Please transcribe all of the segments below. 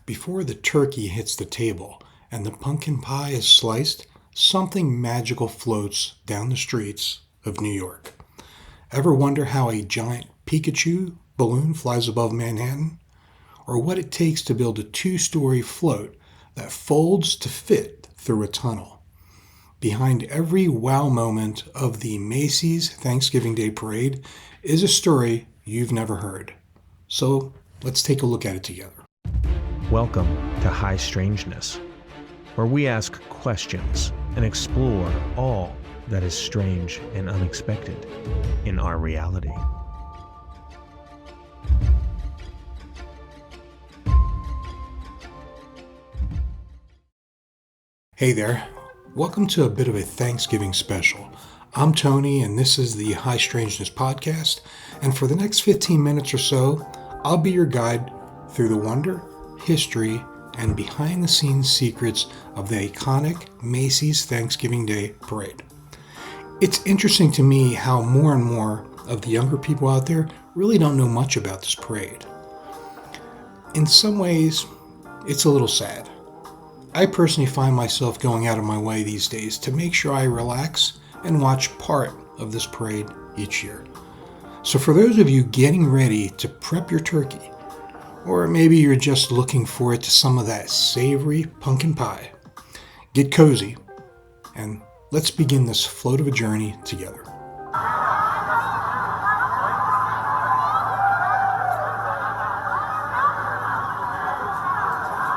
Before the turkey hits the table and the pumpkin pie is sliced, something magical floats down the streets of New York. Ever wonder how a giant Pikachu balloon flies above Manhattan? Or what it takes to build a two-story float that folds to fit through a tunnel? Behind every wow moment of the Macy's Thanksgiving Day Parade is a story you've never heard. So let's take a look at it together. Welcome to High Strangeness, where we ask questions and explore all that is strange and unexpected in our reality. Hey there, welcome to a bit of a Thanksgiving special. I'm Tony and this is the High Strangeness podcast, and for the next 15 minutes or so, I'll be your guide through the wonder, history, and behind-the-scenes secrets of the iconic Macy's Thanksgiving Day Parade. It's interesting to me how more and more of the younger people out there really don't know much about this parade. In some ways, it's a little sad. I personally find myself going out of my way these days to make sure I relax and watch part of this parade each year. So for those of you getting ready to prep your turkey, or maybe you're just looking forward to some of that savory pumpkin pie, get cozy and let's begin this float of a journey together.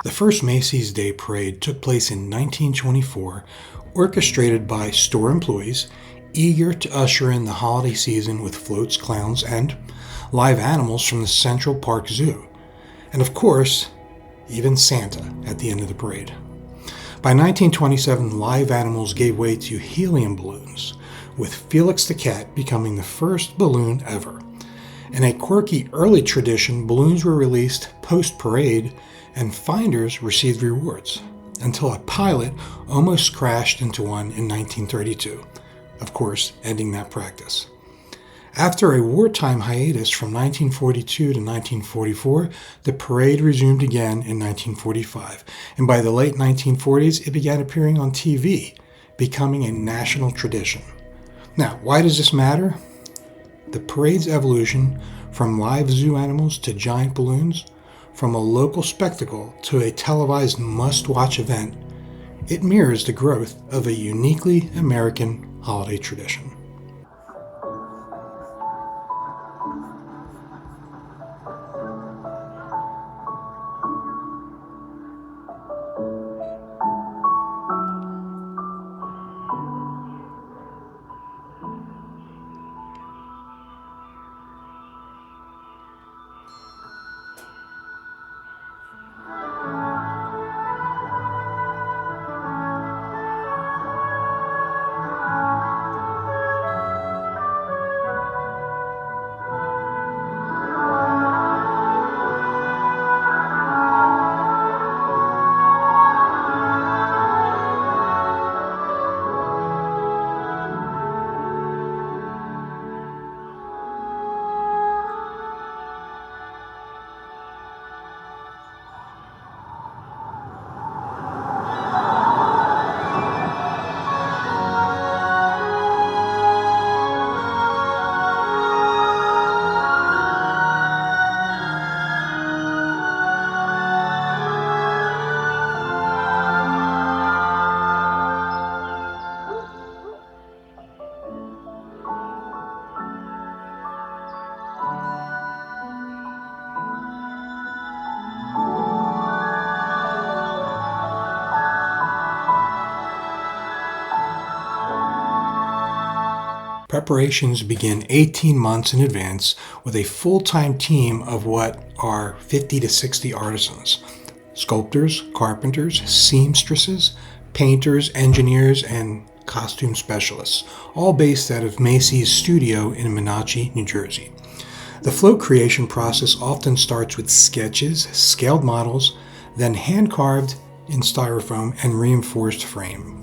The first Macy's Day Parade took place in 1924, orchestrated by store employees eager to usher in the holiday season with floats, clowns, and live animals from the Central Park Zoo. And of course, even Santa at the end of the parade. By 1927, live animals gave way to helium balloons, with Felix the cat becoming the first balloon ever. In a quirky early tradition, balloons were released post-parade and finders received rewards, until a pilot almost crashed into one in 1932, of course, ending that practice. After a wartime hiatus from 1942 to 1944, the parade resumed again in 1945, and by the late 1940s, it began appearing on TV, becoming a national tradition. Now, why does this matter? The parade's evolution from live zoo animals to giant balloons, from a local spectacle to a televised must-watch event, it mirrors the growth of a uniquely American holiday tradition. Preparations begin 18 months in advance with a full-time team of what are 50 to 60 artisans, sculptors, carpenters, seamstresses, painters, engineers, and costume specialists, all based out of Macy's studio in Menachie, New Jersey. The float creation process often starts with sketches, scaled models, then hand-carved in styrofoam and reinforced frames.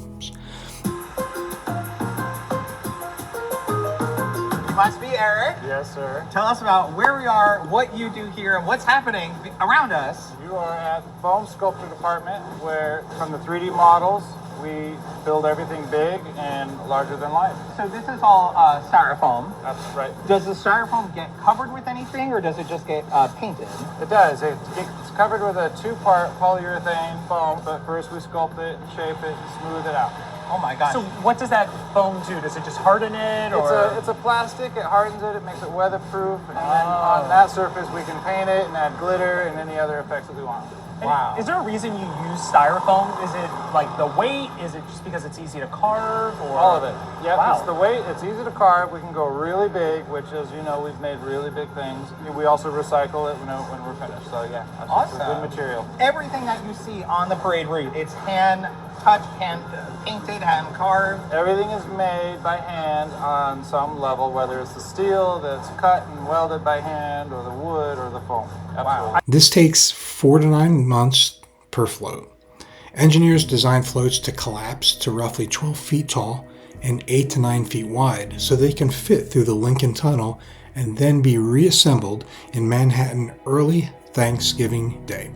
Must be Eric. Yes, sir. Tell us about where we are, what you do here, and what's happening around us. You are at the foam sculpture department, where from the 3D models, we build everything big and larger than life. So this is all styrofoam. That's right. Does the styrofoam get covered with anything, or does it just get painted? It does. It's covered with a 2-part polyurethane foam, but first we sculpt it, shape it, and smooth it out. Oh my gosh. So what does that foam do? Does it just harden it, or? It's a plastic. It hardens it. It makes it weatherproof, and then on that surface we can paint it and add glitter and any other effects that we want. Wow. Is there a reason you use styrofoam? Is it like the weight? Is it just because it's easy to carve? Or? All of it. Yep, Wow. It's the weight. It's easy to carve. We can go really big, which, as you know, we've made really big things. We also recycle it when we're finished. So yeah, that's Awesome. a good material. Everything that you see on the parade route, it's hand touched, hand painted, hand carved. Everything is made by hand on some level, whether it's the steel that's cut and welded by hand, or the wood, or the foam. Absolutely. Wow. This takes 4 to 9 months per float. Engineers design floats to collapse to roughly 12 feet tall and 8 to 9 feet wide, so they can fit through the Lincoln Tunnel and then be reassembled in Manhattan early Thanksgiving Day.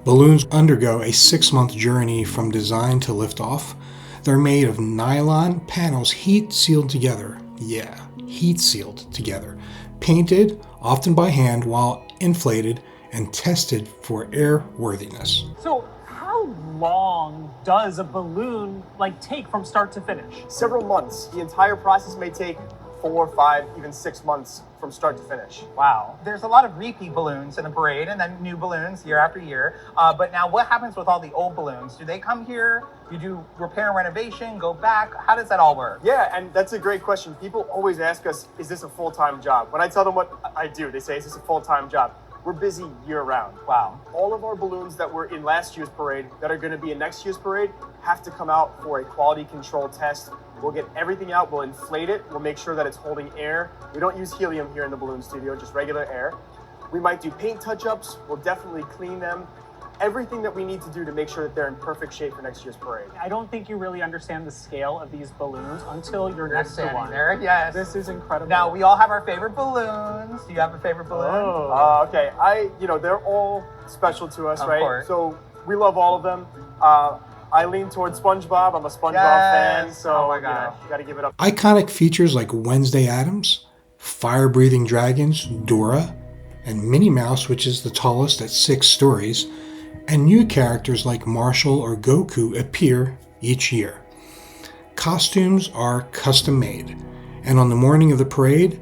Balloons undergo a 6-month journey from design to liftoff. They're made of nylon panels heat sealed together. Yeah, heat sealed together. Painted, often by hand, while inflated and tested for airworthiness. So how long does a balloon take from start to finish? Several months. The entire process may take 4, 5, even 6 months from start to finish. Wow. There's a lot of repeat balloons in the parade, and then new balloons year after year. But now what happens with all the old balloons? Do they come here? You do repair and renovation, go back? How does that all work? Yeah, and that's a great question. People always ask us, is this a full-time job? When I tell them what I do, they say, is this a full-time job? We're busy year-round. Wow. All of our balloons that were in last year's parade that are going to be in next year's parade have to come out for a quality control test. We'll get everything out, we'll inflate it, we'll make sure that it's holding air. We don't use helium here in the balloon studio, just regular air. We might do paint touch-ups, we'll definitely clean them. Everything that we need to do to make sure that they're in perfect shape for next year's parade. I don't think you really understand the scale of these balloons until you're next to standing one. there, yes. This is incredible. Now, we all have our favorite balloons. Do you have a favorite balloon? Oh. Okay, they're all special to us, Of right? course. So we love all of them. I lean towards SpongeBob. I'm a SpongeBob fan, Yes. so Oh my gosh. you got to give it up. Iconic features like Wednesday Addams, fire-breathing dragons, Dora, and Minnie Mouse, which is the tallest at 6 stories, and new characters like Marshall or Goku appear each year. Costumes are custom made, and on the morning of the parade,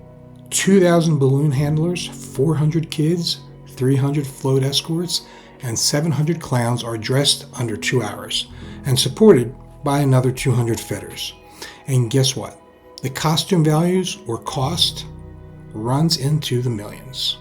2,000 balloon handlers, 400 kids, 300 float escorts, and 700 clowns are dressed under 2 hours, and supported by another 200 fitters. And guess what? The costume values or cost runs into the millions.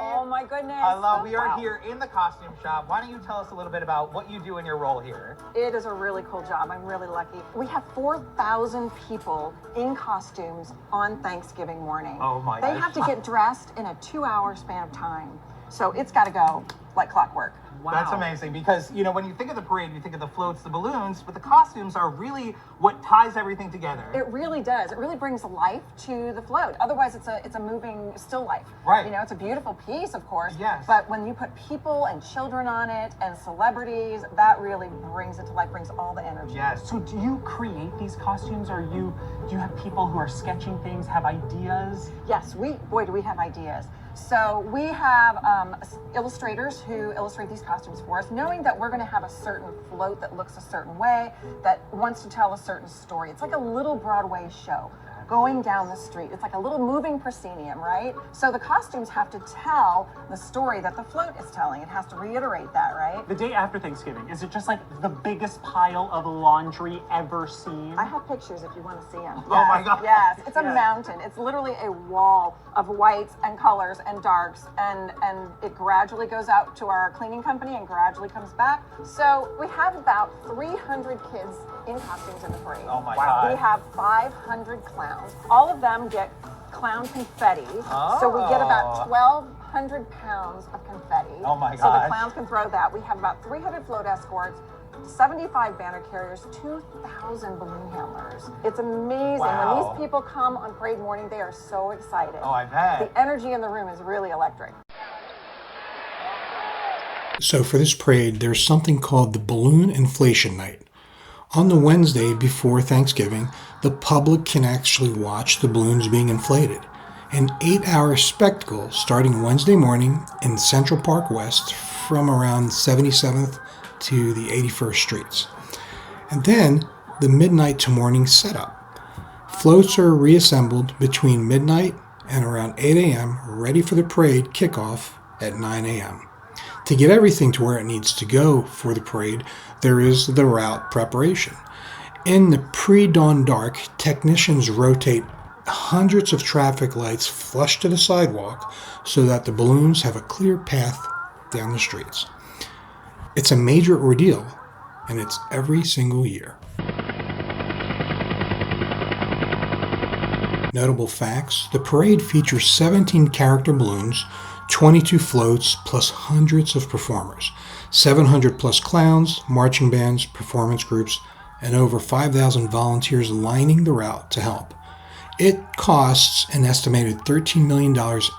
Oh my goodness. We are here in the costume shop. Why don't you tell us a little bit about what you do in your role here? It is a really cool job. I'm really lucky. We have 4,000 people in costumes on Thanksgiving morning. Oh my They gosh. have to get dressed in a 2-hour span of time. So it's got to go like clockwork. Wow. That's amazing because, when you think of the parade, you think of the floats, the balloons, but the costumes are really what ties everything together. It really does. It really brings life to the float. Otherwise, it's a moving still life. Right. It's a beautiful piece, of course. Yes. But when you put people and children on it and celebrities, that really brings it to life, brings all the energy. Yes. So do you create these costumes, or do you have people who are sketching things, have ideas? Yes, do we have ideas. So we have illustrators who illustrate these costumes for us, knowing that we're going to have a certain float that looks a certain way, that wants to tell a certain story. It's like a little Broadway show going down the street. It's like a little moving proscenium, right? So the costumes have to tell the story that the float is telling. It has to reiterate that, right? The day after Thanksgiving, is it just like the biggest pile of laundry ever seen? I have pictures if you want to see them. Oh my God. Yes, it's a Yes. mountain. It's literally a wall of whites and colors and darks, and it gradually goes out to our cleaning company and gradually comes back. So we have about 300 kids in costumes in the parade. Oh my God. We have 500 clowns. All of them get clown confetti. So we get about 1,200 pounds of confetti. Oh my So the gosh. clowns can throw that. We have about 300 float escorts, 75 banner carriers, 2,000 balloon handlers. It's amazing. Wow. When these people come on parade morning, they are so excited. Oh, I bet. The energy in the room is really electric. So for this parade, there's something called the balloon inflation night. On the Wednesday before Thanksgiving, the public can actually watch the balloons being inflated. An 8-hour spectacle starting Wednesday morning in Central Park West from around 77th to the 81st Streets. And then the midnight to morning setup. Floats are reassembled between midnight and around 8 a.m. ready for the parade kickoff at 9 a.m. To get everything to where it needs to go for the parade, there is the route preparation. In the pre-dawn dark, technicians rotate hundreds of traffic lights flush to the sidewalk so that the balloons have a clear path down the streets. It's a major ordeal, and it's every single year. Notable facts: the parade features 17 character balloons, 22 floats, plus hundreds of performers, 700 plus clowns, marching bands, performance groups, and over 5,000 volunteers lining the route to help. It costs an estimated $13 million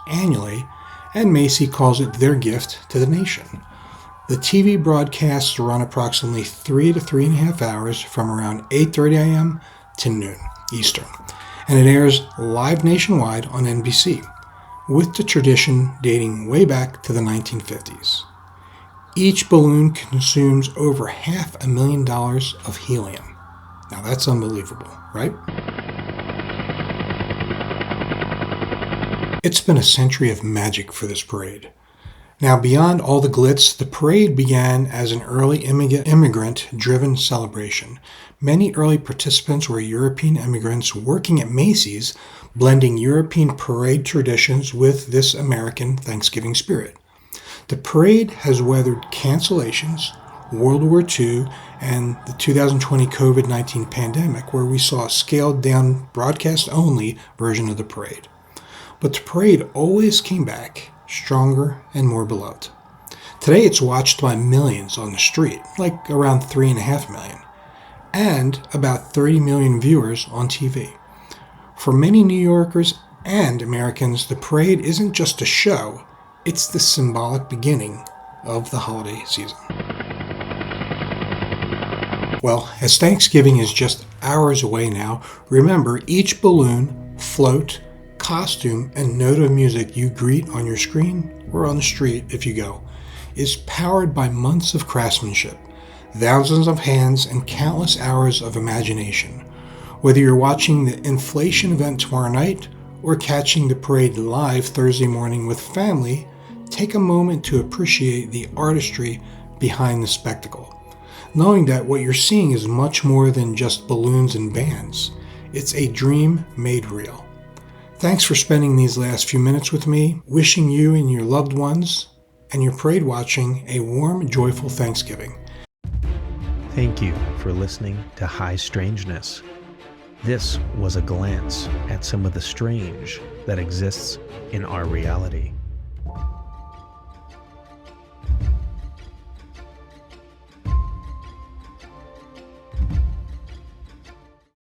annually, and Macy calls it their gift to the nation. The TV broadcasts run approximately 3 to 3.5 hours from around 8:30 a.m. to noon Eastern, and it airs live nationwide on NBC, with the tradition dating way back to the 1950s. Each balloon consumes over $500,000 of helium. Now that's unbelievable, right? It's been a century of magic for this parade. Now, beyond all the glitz, the parade began as an early immigrant-driven celebration. Many early participants were European immigrants working at Macy's, blending European parade traditions with this American Thanksgiving spirit. The parade has weathered cancellations, World War II, and the 2020 COVID-19 pandemic, where we saw a scaled-down, broadcast-only version of the parade. But the parade always came back, stronger and more beloved. Today it's watched by millions on the street, like around 3.5 million, and about 30 million viewers on TV. For many New Yorkers and Americans, the parade isn't just a show, it's the symbolic beginning of the holiday season. Well, as Thanksgiving is just hours away now, remember each balloon, float, costume, and note of music you greet on your screen or on the street if you go is powered by months of craftsmanship, thousands of hands, and countless hours of imagination. Whether you're watching the inflation event tomorrow night or catching the parade live Thursday morning with family, take a moment to appreciate the artistry behind the spectacle, knowing that what you're seeing is much more than just balloons and bands. It's a dream made real. Thanks for spending these last few minutes with me, wishing you and your loved ones and your parade watching a warm, joyful Thanksgiving. Thank you for listening to High Strangeness. This was a glance at some of the strange that exists in our reality.